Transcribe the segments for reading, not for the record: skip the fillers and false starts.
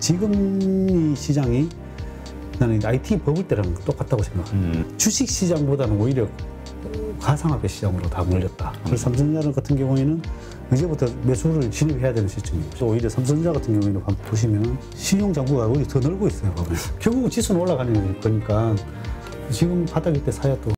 지금 이 시장이 나는 IT 버블 때랑 똑같다고 생각합니다. 주식 시장보다는 오히려 가상화폐 시장으로 다 몰렸다. 그래서 삼성전자 같은 경우에는 이제부터 매수를 진입해야 되는 시점입니다. 오히려 삼성전자 같은 경우에는 보시면 신용 잔고가 오히려 더 늘고 있어요. 결국은 지수는 올라가는 거니까 지금 바닥일 때 사야 또.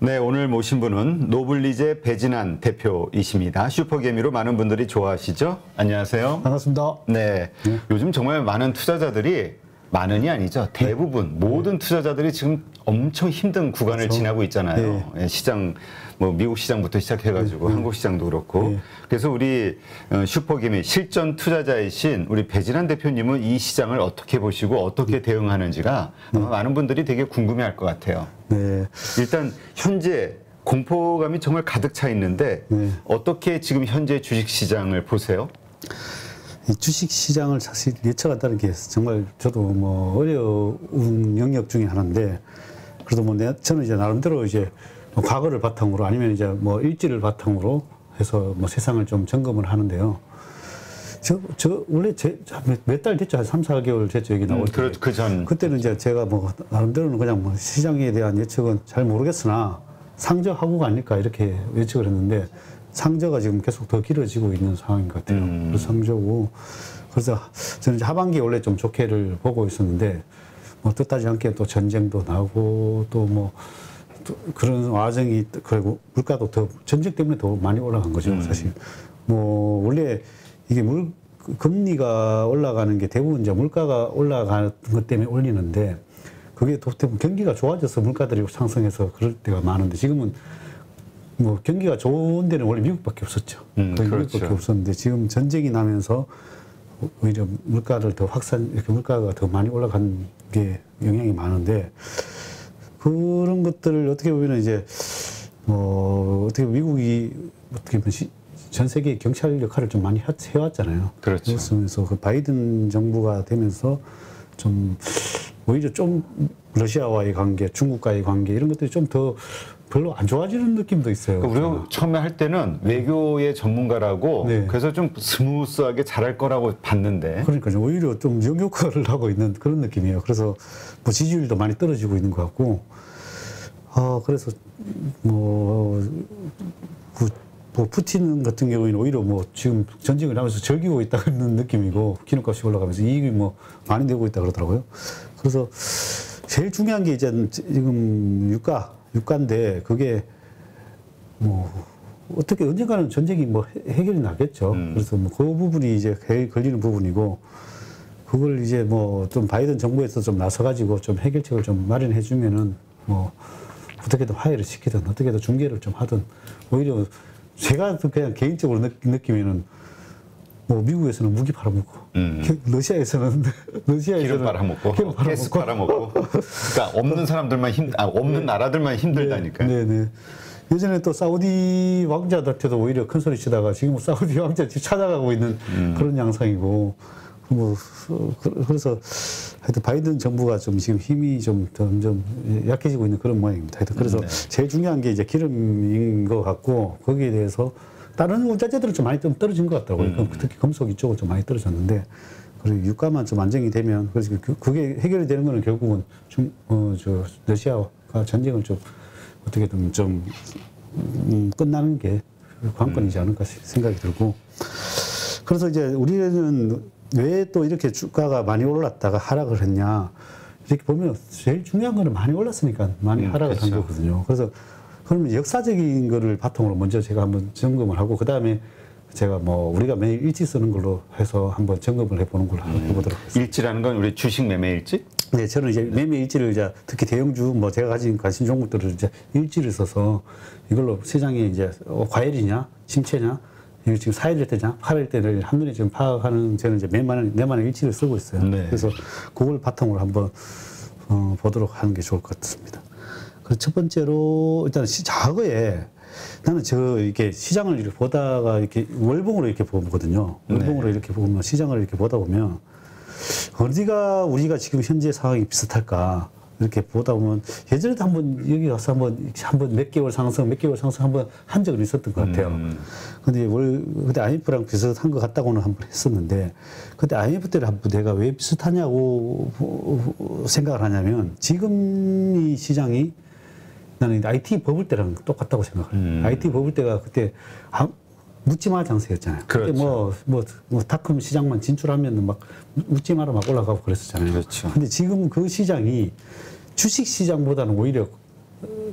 네, 오늘 모신 분은 노블리제 배진환 대표이십니다. 슈퍼개미로 많은 분들이 좋아하시죠? 안녕하세요. 반갑습니다. 네, 요즘 정말 많은 투자자들이 많은이 아니죠. 대부분 모든 투자자들이 지금 엄청 힘든 구간을 지나고 있잖아요. 네. 시장, 뭐 미국 시장부터 시작해가지고 한국 시장도 그렇고. 그래서 우리 슈퍼개미 실전 투자자이신 우리 배진환 대표님은 이 시장을 어떻게 보시고 어떻게 대응하는지가 아마 많은 분들이 되게 궁금해할 것 같아요. 네. 일단 현재 공포감이 정말 가득 차 있는데 어떻게 지금 현재 주식 시장을 보세요? 이 주식 시장을 사실 예측한다는 게 정말 저도 뭐 어려운 영역 중에 하나인데, 그래도 뭐 저는 이제 나름대로 이제 뭐 과거를 바탕으로 아니면 이제 뭐 일지를 바탕으로 해서 뭐 세상을 좀 점검을 하는데요. 저 원래 몇 달 됐죠. 한 3, 4개월 됐죠. 여기 나올 때. 그때는 이제 제가 뭐 나름대로는 그냥 뭐 시장에 대한 예측은 잘 모르겠으나 상저하고가 아닐까 이렇게 예측을 했는데, 상저가 지금 계속 더 길어지고 있는 상황인 것 같아요. 그래서 상저고, 그래서 저는 이제 하반기에 원래 좀 좋게를 보고 있었는데, 뭐 뜻하지 않게 또 전쟁도 나고 또 뭐 그런 와정이, 그리고 물가도 더 전쟁 때문에 더 많이 올라간 거죠. 사실 뭐 원래 이게 금리가 올라가는 게 대부분 이제 물가가 올라가는 것 때문에 올리는데, 그게 대부분 경기가 좋아져서 물가들이 상승해서 그럴 때가 많은데, 지금은 뭐 경기가 좋은 데는 원래 미국밖에 없었죠. 그렇죠. 미국밖에 없었는데 지금 전쟁이 나면서 오히려 물가를 더 이렇게 물가가 더 많이 올라간 게 영향이 많은데, 그런 것들을 어떻게 보면 이제 어떻게 미국이 어떻게 보면 전 세계 경찰 역할을 좀 많이 해왔잖아요. 그렇죠. 그래서 그 바이든 정부가 되면서 좀 오히려 좀 러시아와의 관계, 중국과의 관계 이런 것들이 좀 더 별로 안 좋아지는 느낌도 있어요. 그러니까 우리가 처음에 할 때는 외교의 전문가라고 그래서 좀 스무스하게 잘할 거라고 봤는데, 그러니까 오히려 좀 역효과를 하고 있는 그런 느낌이에요. 그래서 뭐 지지율도 많이 떨어지고 있는 것 같고, 그래서 뭐 푸틴 같은 경우에는 오히려 뭐 지금 전쟁을 하면서 즐기고 있다는 느낌이고, 기름값이 올라가면서 이익이 뭐 많이 되고 있다 그러더라고요. 그래서 제일 중요한 게 이제 지금 유가인데, 그게 뭐 어떻게 언젠가는 전쟁이 뭐 해결이 나겠죠. 그래서 뭐 그 부분이 이제 걸리는 부분이고, 그걸 이제 뭐 좀 바이든 정부에서 좀 나서가지고 좀 해결책을 좀 마련해 주면은 뭐 어떻게든 화해를 시키든 어떻게든 중재를 좀 하든, 오히려 제가 그냥 개인적으로 느끼면은 뭐 미국에서는 무기 팔아먹고, 러시아에서는 기름 팔아먹고, 가스 팔아먹고, 그러니까 없는 사람들만 없는 나라들만 힘들다니까요. 네네. 예전에 또 사우디 왕자들한테도 오히려 큰 소리 치다가 지금 사우디 왕자 찾아가고 있는 그런 양상이고, 뭐 그래서 하여튼 바이든 정부가 좀 지금 힘이 좀 점점 약해지고 있는 그런 모양입니다. 하여튼 그래서 제일 중요한 게 이제 기름인 것 같고, 거기에 대해서 다른 원자재들은 좀 많이 좀 떨어진 것 같더라고요. 특히 금속 이쪽은 좀 많이 떨어졌는데, 그리고 유가만 좀 안정이 되면, 그래서 그게 해결이 되는 거는 결국은 러시아가 전쟁을 좀 어떻게든 좀 끝나는 게 관건이지 않을까 생각이 들고, 그래서 이제 우리는 왜 또 이렇게 주가가 많이 올랐다가 하락을 했냐, 이렇게 보면 제일 중요한 거는 많이 올랐으니까 많이 하락을 한 거거든요. 그래서 그러면 역사적인 거를 바탕으로 먼저 제가 한번 점검을 하고, 그 다음에 제가 뭐 우리가 매일 일지 쓰는 걸로 해서 한번 점검을 해보는 걸로 해보도록 하겠습니다. 일지라는 건 우리 주식 매매 일지? 네, 저는 이제 매매 일지를 이제 특히 대형주 뭐 제가 가진 관심 종목들을 이제 일지를 써서 이걸로 시장에 이제 과열이냐, 침체냐, 이거 지금 4일 때냐, 8일 때를 한눈에 지금 파악하는, 저는 이제 내만의 일지를 쓰고 있어요. 그래서 그걸 바탕으로 한번 보도록 하는 게 좋을 것 같습니다. 첫 번째로 일단 과거에 나는 이렇게 시장을 이렇게 보다가 이렇게 월봉으로 이렇게 보거든요. 월봉으로 이렇게 보면, 시장을 이렇게 보다 보면 어디가 우리가 지금 현재 상황이 비슷할까, 이렇게 보다 보면 예전에도 한번 여기 와서 한번 몇 개월 상승 한번 한 적은 있었던 것 같아요. 근데 그때 IMF랑 비슷한 것 같다고는 한번 했었는데, 그때 IMF 때를 한번 내가 왜 비슷하냐고 생각을 하냐면, 지금 이 시장이 나는 IT 버블 때랑 똑같다고 생각해요. IT 버블 때가 그때 묻지마 장세였잖아요. 그때 그렇죠. 뭐 닷컴 시장만 진출하면 막 묻지마라 막 올라가고 그랬었잖아요. 그렇죠. 근데 지금 그 시장이 주식 시장보다는 오히려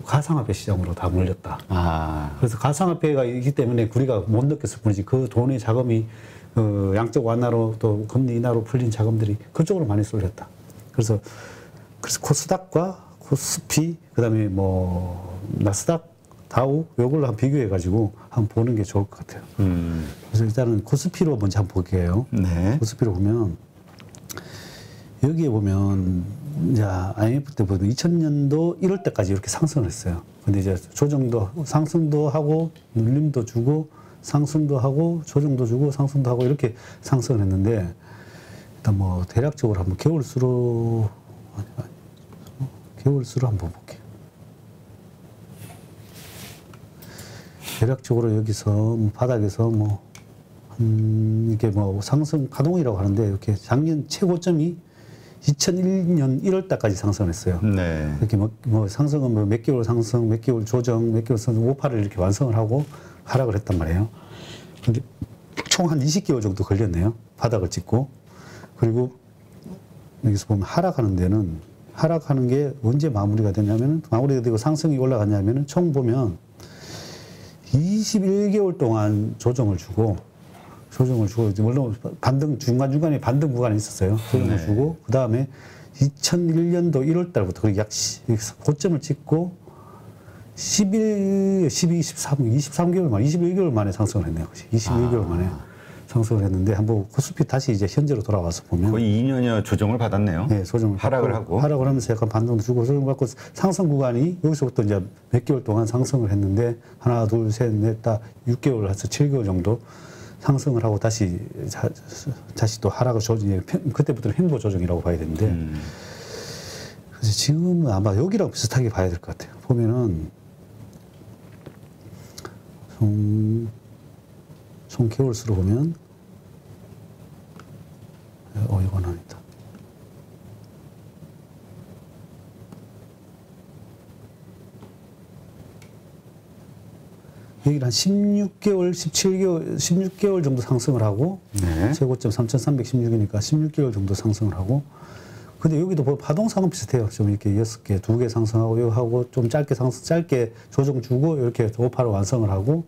가상화폐 시장으로 다 몰렸다. 그래서 가상화폐가 있기 때문에 우리가 못 느꼈을 뿐이지, 그 돈의 자금이 양적 완화로 또 금리 인하로 풀린 자금들이 그쪽으로 많이 쏠렸다. 그래서 코스닥과 코스피, 그다음에 뭐 나스닥, 다우, 요걸로 한번 비교해가지고 한번 보는 게 좋을 것 같아요. 그래서 일단은 코스피로 먼저 한번 볼게요. 네. 코스피로 보면, 여기에 보면, 이제 IMF 때 보면 2000년도 1월 때까지 이렇게 상승을 했어요. 근데 이제 상승도 하고, 눌림도 주고, 상승도 하고, 조정도 주고, 상승도 하고, 이렇게 상승을 했는데, 일단 뭐, 대략적으로 한번 개월수로 한번 볼게요. 대략적으로 여기서 바닥에서 이게 상승 파동이라고 하는데, 이렇게 작년 최고점이 2001년 1월 달까지 상승을 했어요. 네. 이렇게 상승은 몇 개월 상승, 몇 개월 조정, 몇 개월 상승, 5파를 이렇게 완성을 하고 하락을 했단 말이에요. 근데 총 한 20개월 정도 걸렸네요. 바닥을 찍고. 그리고 여기서 보면 하락하는 게 언제 마무리가 되냐면은, 마무리가 되고 상승이 올라갔냐면은, 총 보면 21개월 동안 조정을 주고, 물론 중간중간에 반등 구간이 있었어요. 조정을 주고, 그 다음에 2001년도 1월 달부터 고점을 찍고, 23개월 만에, 21개월 만에 상승을 했네요. 21개월 만에 상승을 했는데, 한번 코스피 다시 이제 현재로 돌아와서 보면. 거의 2년여 조정을 받았네요. 네, 하락을 하면서 약간 반등도 주고, 조정을 받고, 상승 구간이 여기서부터 이제 몇 개월 동안 상승을 했는데, 하나, 둘, 셋, 넷, 다 6개월 해서 7개월 정도 상승을 하고 다시 또 하락을 그때부터는 횡보 조정이라고 봐야 되는데, 그래서 지금은 아마 여기랑 비슷하게 봐야 될 것 같아요. 보면은, 총 개월수로 보면, 이건 아니다. 여기는 한 16개월 정도 상승을 하고, 네. 최고점 3,316이니까 16개월 정도 상승을 하고, 근데 여기도 파동상은 비슷해요. 좀 이렇게 6개, 2개 상승하고, 이거 하고, 좀 짧게 조정 주고, 이렇게 5파를 완성을 하고,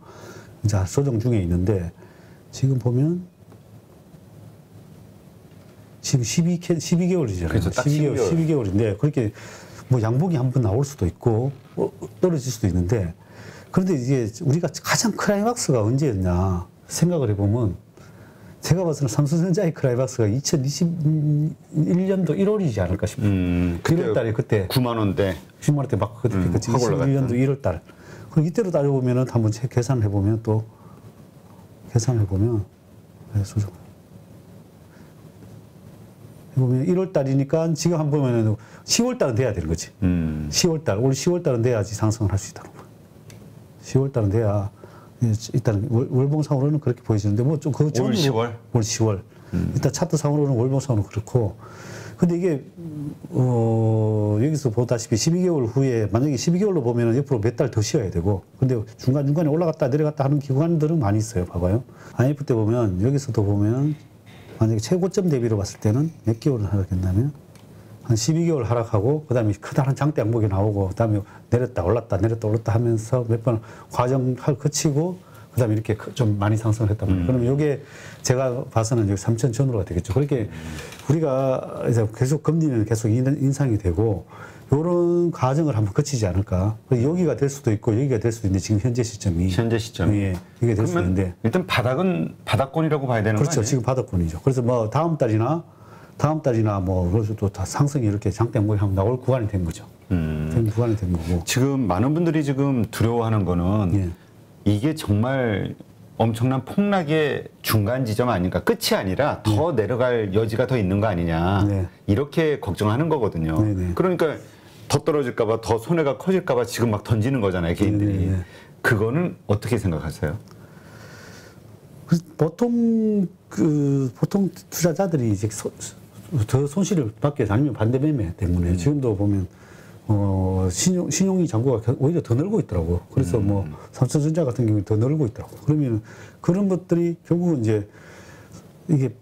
이제 조정 중에 있는데, 지금 보면, 지금 12개월이잖아요. 그렇죠. 딱 12개월인데, 그렇게 양봉이 한번 나올 수도 있고, 떨어질 수도 있는데, 그런데 이게 우리가 가장 클라이막스가 언제였냐 생각을 해보면, 제가 봐서는 삼성전자의 클라이막스가 2021년도 1월이지 않을까 싶어요. 1월 달에 그때 9만 원대. 10만 원대 막 그때 21년도 1월 달. 그럼 이때로 따져보면은 한번 계산을 해보면 소정. 해보면 1월 달이니까 지금 한번 보면은 10월 달은 돼야 되는 거지. 10월 달, 올 10월 달은 돼야지 상승을 할 수 있다는 거야. 10월 달은 돼야 일단 월봉상으로는 그렇게 보여지는데 올 10월? 올 10월. 일단 차트상으로는 월봉상으로 그렇고. 근데 이게 여기서 보다시피 12개월 후에 만약에 12개월로 보면은 옆으로 몇 달 더 쉬어야 되고, 근데 중간중간에 올라갔다 내려갔다 하는 기관들은 많이 있어요. 봐봐요. IMF 때 보면 여기서도 보면 만약에 최고점 대비로 봤을 때는 몇 개월을 하락했냐면 한 12개월 하락하고, 그 다음에 크다란 장대 양봉이 나오고, 그 다음에 내렸다 올랐다 하면서 몇 번 과정을 거치고, 그 다음에 이렇게 좀 많이 상승을 했단 말이에요. 그러면 이게 제가 봐서는 여기 3천 전후가 되겠죠. 그렇게 우리가 이제 계속 금리는 계속 인상이 되고, 이런 과정을 한번 거치지 않을까. 여기가 될 수도 있고, 여기가 될 수도 있는데, 지금 현재 시점이. 예, 이게 될 수도 있는데. 일단 바닥권이라고 봐야 되는 그렇죠. 거 아니에요? 지금 바닥권이죠. 그래서 다음 달이나 그래서 또 다 상승이 이렇게 장대양봉이 한번 나올 구간이 된 거죠. 구간이 된 거고. 지금 많은 분들이 지금 두려워하는 거는 이게 정말 엄청난 폭락의 중간 지점 아닌가, 끝이 아니라 더 내려갈 여지가 더 있는 거 아니냐, 이렇게 걱정하는 거거든요. 그러니까 더 떨어질까봐 더 손해가 커질까봐 지금 막 던지는 거잖아요, 개인들이. 네. 그거는 어떻게 생각하세요? 보통 투자자들이 이제 더 손실을 받게 해서 아니면 반대 매매 때문에 지금도 보면 신용이 잔고가 오히려 더 늘고 있더라고. 그래서 뭐 삼성전자 같은 경우는 더 늘고 있더라고. 그러면 그런 것들이 결국은 이제 이게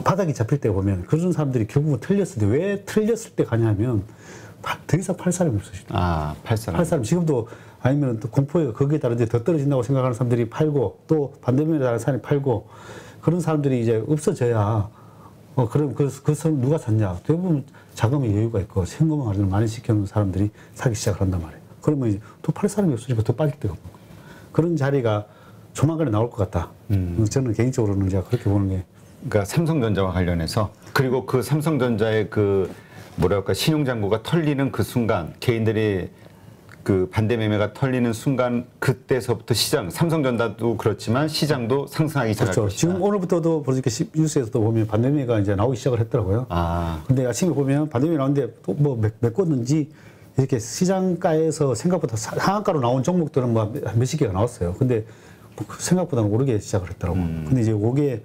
바닥이 잡힐 때 보면 그런 사람들이 결국은 틀렸을 때 왜 틀렸을 때 가냐면 더 이상 팔 사람이 없어요. 팔 사람. 지금도 아니면 또 공포에 거기에 따라 이제 더 떨어진다고 생각하는 사람들이 팔고 또 반대면에 따른 사람이 팔고 그런 사람들이 이제 없어져야 그럼 그 사람 누가 샀냐? 대부분 자금의 여유가 있고 현금을 많이 시켜놓은 사람들이 사기 시작을 한단 말이에요. 그러면 이제 또 팔 사람이 없으니까 더 빠질 데가 없는 거예요. 그런 자리가 조만간에 나올 것 같다. 저는 개인적으로는 이제 그렇게 보는 게. 그러니까 삼성전자와 관련해서 그리고 그 삼성전자의 그 뭐랄까 신용잔고가 털리는 그 순간 개인들이 그 반대 매매가 털리는 순간 그때서부터 시장 삼성전자도 그렇지만 시장도 상승하기 시작할 그렇죠. 것이다. 지금 오늘부터도 보니까 뉴스에서도 보면 반대 매매가 이제 나오기 시작을 했더라고요. 근데 아침에 보면 반대 매매 나오는데 또 뭐 메꿨는지 이렇게 시장가에서 생각보다 상한가로 나온 종목들은 뭐 몇십 개가 나왔어요. 근데 생각보다는 오르게 시작을 했더라고. 근데 이제 요게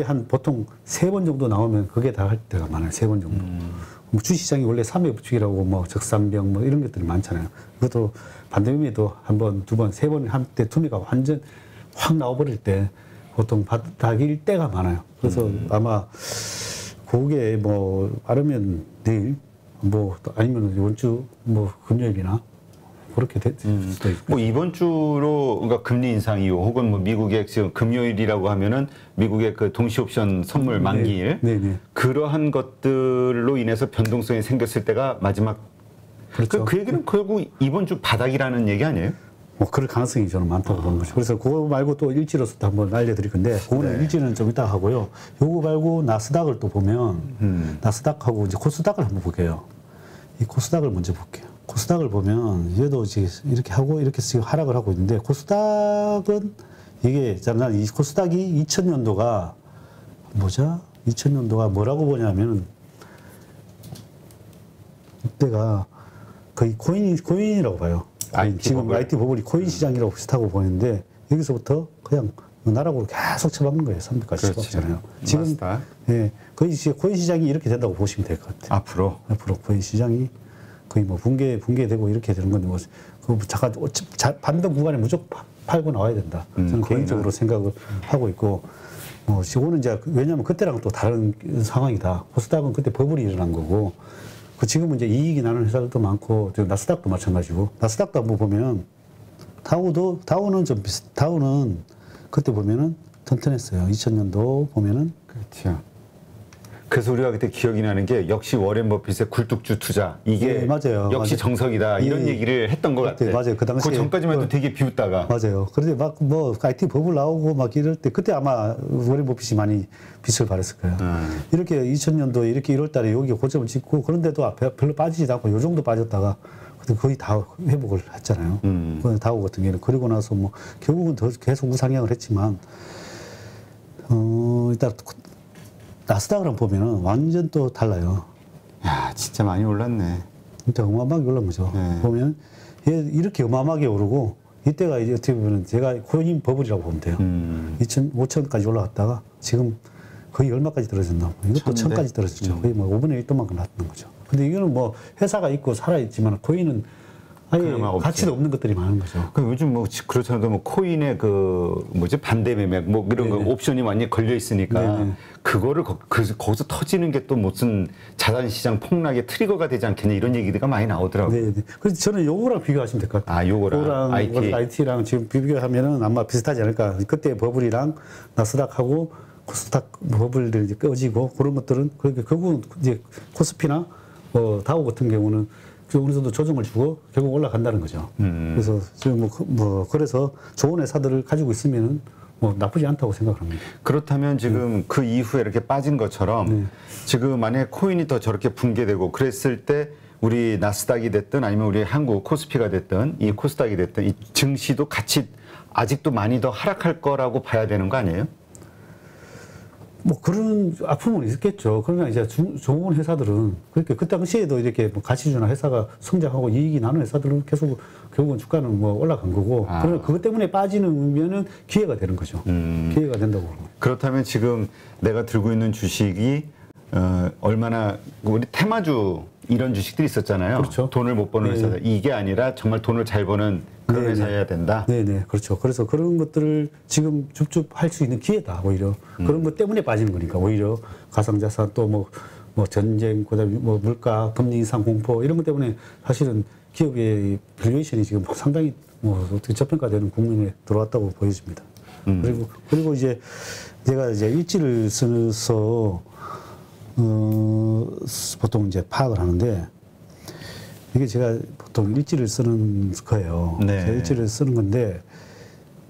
한 보통 3번 정도 나오면 그게 다 할 때가 많아요. 3번 정도. 뭐 주시장이 원래 3회 부축이라고 뭐 적산병 뭐 이런 것들이 많잖아요. 그것도 반대매매도 한 번, 두 번, 3번 한때 투매가 완전 확 나와버릴 때 보통 바닥일 때가 많아요. 그래서 아마 그게 뭐 빠르면 내일 뭐 아니면 이번 주 뭐 금요일이나 그렇게 될 수도 있고. 뭐 이번 주로 그러니까 금리 인상 이후 혹은 뭐 미국의 지금 금요일이라고 하면은 미국의 그 동시 옵션 선물 만기일 그러한 것들로 인해서 변동성이 생겼을 때가 마지막. 그렇죠. 그 얘기는 결국 이번 주 바닥이라는 얘기 아니에요? 뭐 그럴 가능성이 저는 많다고 보는 거죠. 그래서 그거 말고 또 일지로서도 한번 알려드릴 건데 그거는 일지는 좀 이따 하고요. 요거 말고 나스닥을 또 보면 나스닥하고 이제 코스닥을 한번 볼게요. 이 코스닥을 먼저 볼게요. 코스닥을 보면 얘도 지금 이렇게 하고 이렇게 지금 하락을 하고 있는데 코스닥은 이게 잠깐 이 코스닥이 2000년도가 뭐죠? 2000년도가 뭐라고 보냐면 이때가 거의 코인이라고 봐요. 지금 IT 버블이 코인 시장이라고 비슷하고 보이는데 여기서부터 그냥 나락으로 계속 쳐박는 거예요. 300까지 쳐박잖아요. 지금 거의 코인 시장이 이렇게 된다고 보시면 될 것 같아요. 앞으로 코인 시장이 거의 뭐 붕괴되고 이렇게 되는 건데 뭐 잠깐 반등 구간에 무조건 팔고 나와야 된다. 저는 개인적으로 생각을 하고 있고 뭐 지금은 이제 왜냐하면 그때랑 또 다른 상황이다. 코스닥은 그때 버블이 일어난 거고 지금은 이제 이익이 나는 회사들도 많고 나스닥도 마찬가지고 나스닥도 한번 보면 다우는 그때 보면은 튼튼했어요. 2000년도 보면은 그렇죠. 그래서 우리가 그때 기억이 나는 게 역시 워렌 버핏의 굴뚝주 투자 이게 맞아요. 역시 정석이다 이런 얘기를 했던 것 같아요. 맞아요. 그 당시에 그 전까지만 해도 되게 비웃다가 맞아요. 그런데 막 뭐 IT 버블 나오고 막 이럴 때 그때 아마 워렌 버핏이 많이 빚을 발했을 거예요. 이렇게 2000년도에 이렇게 1월달에 여기 고점을 찍고 그런데도 별로 빠지지 않고 요 정도 빠졌다가 그때 거의 다 회복을 했잖아요. 다우 같은 경우는 그리고 나서 뭐 결국은 더 계속 우상향을 했지만 일단 나스닥을 한번 보면은 완전 또 달라요. 야, 진짜 많이 올랐네. 진짜 어마어마하게 올라온 거죠. 보면 이렇게 어마어마하게 오르고 이때가 이제 어떻게 보면 제가 코인 버블이라고 보면 돼요. 5천까지 올라갔다가 지금 거의 얼마까지 떨어졌나? 이것도 1000까지 떨어졌죠. 거의 뭐 5분의 1도만큼 났던 거죠. 근데 이거는 뭐 회사가 있고 살아있지만 코인은 아예 가치도 없는 것들이 많은 거죠. 그 요즘 뭐 그렇잖아도 뭐 코인의 그 뭐지 반대 매매 뭐 이런 거 옵션이 완전히 걸려 있으니까 그거를 거기서 터지는 게 또 무슨 자산 시장 폭락의 트리거가 되지 않겠냐 이런 얘기가 많이 나오더라고요. 그래서 저는 요거랑 비교하시면 될 것 같아요. 요거랑 IT랑 지금 비교하면은 아마 비슷하지 않을까. 그때 버블이랑 나스닥하고 코스닥 버블들이 이제 꺼지고 그런 것들은 그러니까 결국은 이제 코스피나 다우 같은 경우는 어느 정도 조정을 주고 결국 올라간다는 거죠. 그래서 지금 그래서 좋은 회사들을 가지고 있으면은 뭐 나쁘지 않다고 생각합니다. 그렇다면 지금 그 이후에 이렇게 빠진 것처럼 지금 만약에 코인이 더 저렇게 붕괴되고 그랬을 때 우리 나스닥이 됐든 아니면 우리 한국 코스피가 됐든 이 코스닥이 됐든 이 증시도 같이 아직도 많이 더 하락할 거라고 봐야 되는 거 아니에요? 뭐 그런 아픔은 있겠죠. 그러나 이제 좋은 회사들은 그렇게 그 당시에도 이렇게 뭐 가치주나 회사가 성장하고 이익이 나는 회사들은 계속 결국은 주가는 뭐 올라간 거고. 그러나 그것 때문에 빠지면은 기회가 되는 거죠. 기회가 된다고. 그렇다면 지금 내가 들고 있는 주식이 얼마나 우리 테마주 이런 주식들이 있었잖아요. 그렇죠. 돈을 못 버는 회사들. 이게 아니라 정말 돈을 잘 버는 그런 회사여야 된다. 네네, 그렇죠. 그래서 그런 것들을 지금 줍줍 할 수 있는 기회다, 오히려. 그런 것 때문에 빠지는 거니까, 오히려 가상자산 또 뭐 전쟁, 그 다음에 뭐 물가, 금리 인상 공포 이런 것 때문에 사실은 기업의 밸류에이션이 지금 상당히 뭐 어떻게 저평가되는 국면에 들어왔다고 보여집니다. 그리고 이제 제가 이제 일지를 써서 보통 이제 파악을 하는데 이게 제가 보통 일지를 쓰는 거예요. 네. 제가 일지를 쓰는 건데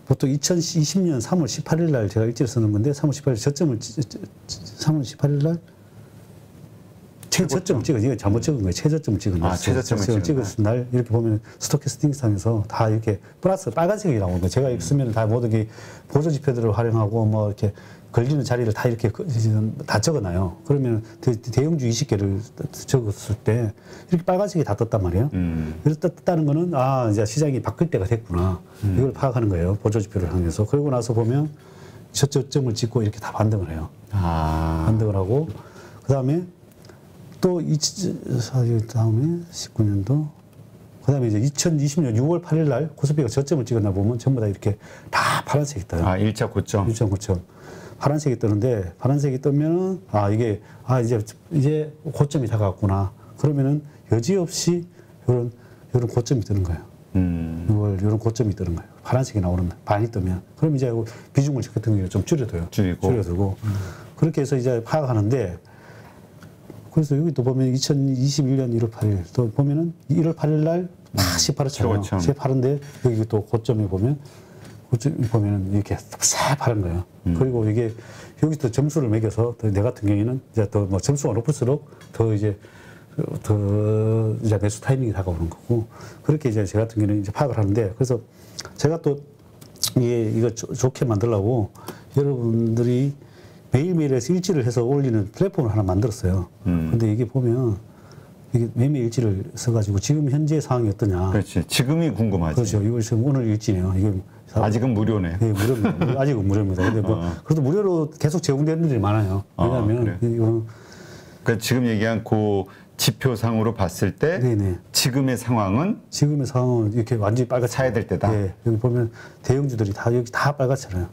보통 2020년 3월 18일 날 제가 일지를 쓰는 건데 3월 18일 저점을 3월 18일 날 최저점을 찍어 이거 잘못 찍은 거예요. 최저점을 찍은 거예요. 최저점을 찍었을 날 이렇게 보면 스토캐스팅상에서 다 이렇게 플러스 빨간색이 나오는 거예요. 제가 쓰면 다 모든 게 보조 지표들을 활용하고 뭐 이렇게 걸리는 자리를 다 이렇게 다 적어놔요. 그러면 대형주 20개를 적었을 때 이렇게 빨간색이 다 떴단 말이에요. 그래서 떴다는 거는 아 이제 시장이 바뀔 때가 됐구나. 이걸 파악하는 거예요. 보조 지표를 향해서. 그러고 나서 보면 저점을 찍고 이렇게 다 반등을 해요. 반등을 하고 그 다음에 또 다음에 19년도 그 다음에 이제 2020년 6월 8일 날 코스피가 저점을 찍었나 보면 전부 다 이렇게 다 파란색이 떠요. 1차 고점. 1차 고점. 파란색이 뜨는데 파란색이 뜨면은 이제 고점이 다가왔구나. 그러면은 여지없이 이런 고점이 뜨는 거예요. 이런 고점이 뜨는 거예요. 파란색이 나오는 반이 뜨면 그럼 이제 비중을 같은 경우에 좀 줄여두고 그렇게 해서 이제 파악하는데 그래서 여기 또 보면 2021년 1월 8일 또 보면은 1월 8일 날 다시 파랗잖아요. 파란데 여기 또 고점에 보면 이렇게 새파란 거예요. 그리고 이게 여기서 점수를 매겨서 내 같은 경우에는 이제 더 뭐 점수가 높을수록 더 이제 매수 타이밍이 다가오는 거고 그렇게 이제 제 같은 경우는 이제 파악을 하는데 그래서 제가 또 이거 좋게 만들려고 여러분들이 매일매일에서 일지를 해서 올리는 플랫폼을 하나 만들었어요. 근데 이게 보면 이게 매일매일 일지를 써가지고 지금 현재 상황이 어떠냐. 그렇지. 지금이 궁금하지. 그렇죠. 이거 지금 오늘 일지네요. 이게 아직은 무료네. 네, 무료입니다. 아직은 무료입니다. 근데 뭐 그래도 무료로 계속 제공되는 분들이 많아요. 왜냐하면 이거 그러니까 지금 얘기한 그 지표상으로 봤을 때 지금의 상황은 이렇게 완전히 빨갛 사야 될 때다. 네, 여기 보면 대형주들이 다 여기 다 빨갛잖아요.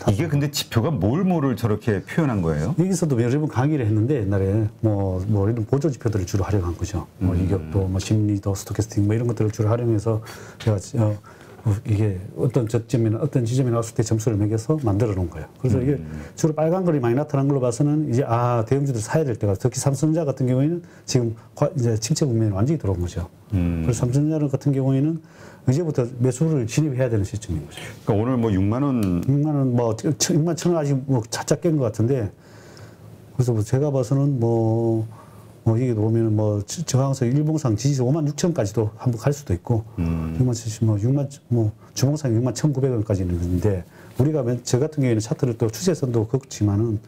이게 근데 지표가 뭐를 저렇게 표현한 거예요? 여기서도 여러 번 강의를 했는데 옛날에 뭐 이런 보조 지표들을 주로 활용한 거죠. 뭐 이격도, 뭐 심리도, 스토캐스팅 뭐 이런 것들을 주로 활용해서 제가 이게 어떤 저점이나 어떤 지점이 나왔을 때 점수를 매겨서 만들어 놓은 거예요. 그래서 이게 주로 빨간 글이 많이 나타난 걸로 봐서는 이제 대형주들 사야 될 때가 특히 삼성전자 같은 경우에는 지금 이제 침체 국면에 완전히 들어온 거죠. 그래서 삼성전자 같은 경우에는 이제부터 매수를 진입해야 되는 시점인 거죠. 그러니까 오늘 뭐 6만 원 6만 1천 원 아직 뭐 차차 깬 것 같은데 그래서 뭐 제가 봐서는 이게 보면은 저항선 일봉상 지지선 5만 6천까지도 한번 갈 수도 있고 6만 주봉상 6만 1,900원까지는 있는데 우리가 저 같은 경우에는 차트를 또 추세선도 긋지만은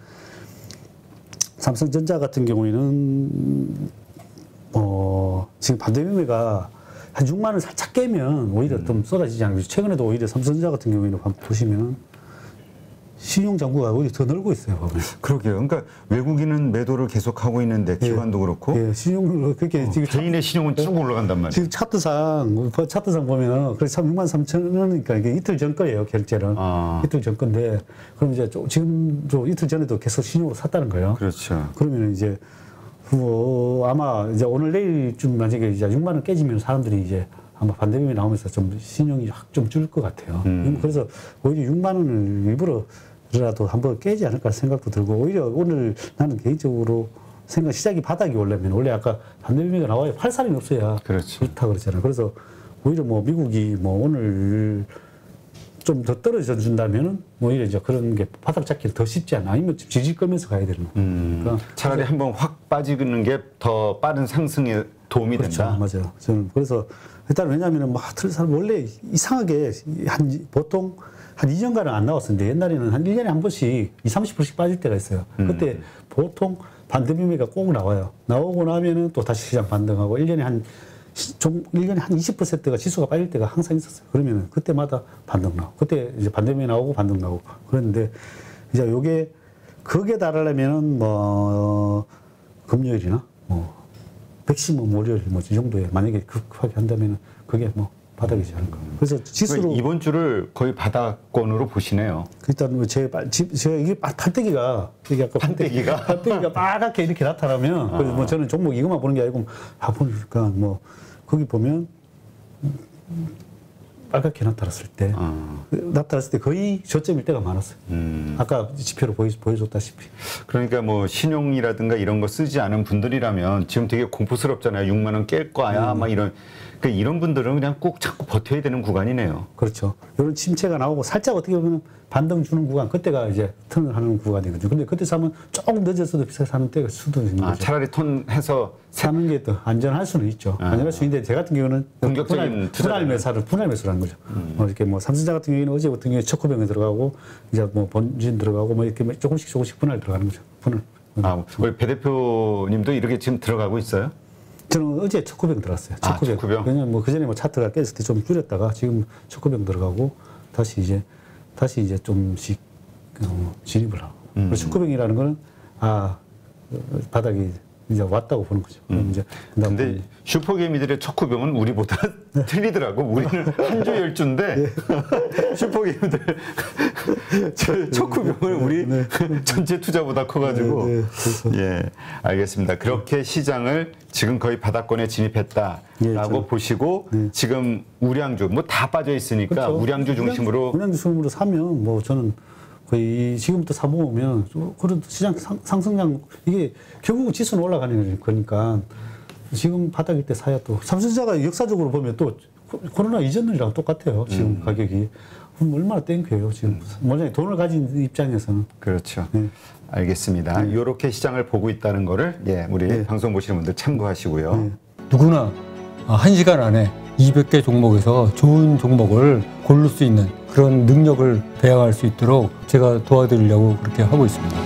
삼성전자 같은 경우에는 지금 반대 매매가 한 6만 원 살짝 깨면 오히려 좀 쏟아지지 않고 최근에도 오히려 삼성전자 같은 경우에는 보시면은 신용 잔고가 오히려 더 늘고 있어요. 보면. 그러게요. 그러니까 외국인은 매도를 계속하고 있는데 기관도 그렇고 신용을 그렇게 지금 개인의 신용은 쭉 올라간단 말이에요. 지금 차트상 보면은 그래서 6만 3천 원이니까 이게 이틀 전 거예요. 결제는 이틀 전 건데 그럼 이제 지금 이틀 전에도 계속 신용으로 샀다는 거예요. 그렇죠. 그러면 이제 아마 이제 오늘 내일쯤 만약에 이제 6만 원 깨지면 사람들이 이제 아마 반대금이 나오면서 좀 신용이 확 좀 줄 것 같아요. 그래서 오히려 6만 원을 일부러라도 한번 깨지 않을까 생각도 들고 오히려 오늘 나는 개인적으로 시작이 바닥이 오려면 원래 아까 반대금이가 나와야 팔살이 없어야 좋다 그랬잖아요. 그래서 오히려 미국이 오늘 좀 더 떨어져 준다면은 오히려 이제 그런 게 바닥 잡기를 더 쉽지 않아. 아니면 지지끌면서 가야 되는 거예요. 그러니까 차라리 한번 확 빠지는 게 더 빠른 상승에 도움이 된다. 맞아요. 저는 그래서 일단 왜냐하면은 원래 이상하게 보통 한 2년간은 안 나왔었는데 옛날에는 한 1년에 한 번씩 20-30%씩 빠질 때가 있어요. 그때 보통 반등 매매가 꼭 나와요. 나오고 나면은 또 다시 시장 반등하고 1년에 한 20%가 지수가 빠질 때가 항상 있었어요. 그러면은 그때마다 반등 나오고 그때 이제 반등 매매 나오고 반등 나오고 그런데 이제 요게 그게 달하려면은 뭐 금요일이나 뭐 백시멈 월요일 뭐 이 정도에 만약에 급하게 한다면은 그게 뭐 바닥이지 않을까. 그래서 지수로 이번 주를 거의 바닥권으로 보시네요. 일단 뭐 제가 이게 판때기가 이게 아까 판때기가 빨갛게 이렇게 나타나면 그래서 뭐 저는 종목 이것만 보는 게 아니고 보니까 뭐 거기 보면 빨갛게 나타났을 때 거의 저점일 때가 많았어요. 아까 지표로 보여줬다시피. 그러니까 뭐 신용이라든가 이런 거 쓰지 않은 분들이라면 지금 되게 공포스럽잖아요. 6만 원 깰 거야, 막 이런 분들은 그냥 꼭 자꾸 버텨야 되는 구간이네요. 그렇죠. 이런 침체가 나오고 살짝 어떻게 보면 반등 주는 구간, 그때가 이제 턴을 하는 구간이거든요. 근데 그때 사면 조금 늦어서도 비싸게 사는 때가 수도 있는 거죠. 차라리 턴해서 사는 게 더 안전할 수는 있죠. 안전할 수 있는데 제 같은 경우는 공격적인 분할 매수라는 거죠. 이렇게 뭐 삼성전자 같은 경우에는 어제 같은 경우에 척후병에 들어가고 이제 뭐 본진 들어가고 뭐 이렇게 조금씩 분할 들어가는 거죠. 분할. 우리 배 대표님도 이렇게 지금 들어가고 있어요? 저는 어제 척후병 들어갔어요. 척후병. 왜냐면 뭐 그전에 뭐 차트가 깼을 때 좀 줄였다가 지금 척후병 들어가고 다시 이제 좀씩 진입을 하고. 그리고 척후병이라는 거는 바닥이 이제 왔다고 보는 거죠. 그럼 이제 근데 슈퍼개미들의 척후병은 우리보다 틀리더라고. 우리는 한 주 10주인데 슈퍼개미들 척후병을 우리 전체 투자보다 커가지고. 예, 알겠습니다. 그렇게 시장을 지금 거의 바닥권에 진입했다라고 보시고 지금 우량주 뭐 다 빠져 있으니까 그렇죠. 우량주 중심으로 사면 뭐 저는 거의 지금부터 사모으면 그래도 시장 상승량 이게 결국 지수는 올라가는 거니까 지금 바닥일 때 사야 또 삼성전자가 역사적으로 보면 또 코로나 이전이랑 똑같아요. 지금 가격이 그럼 얼마나 땡겨요 지금 원래 돈을 가진 입장에서는. 그렇죠. 알겠습니다. 이렇게 시장을 보고 있다는 거를 우리 방송 보시는 분들 참고하시고요. 누구나 1시간 안에 200개 종목에서 좋은 종목을 고를 수 있는 그런 능력을 배양할 수 있도록 제가 도와드리려고 그렇게 하고 있습니다.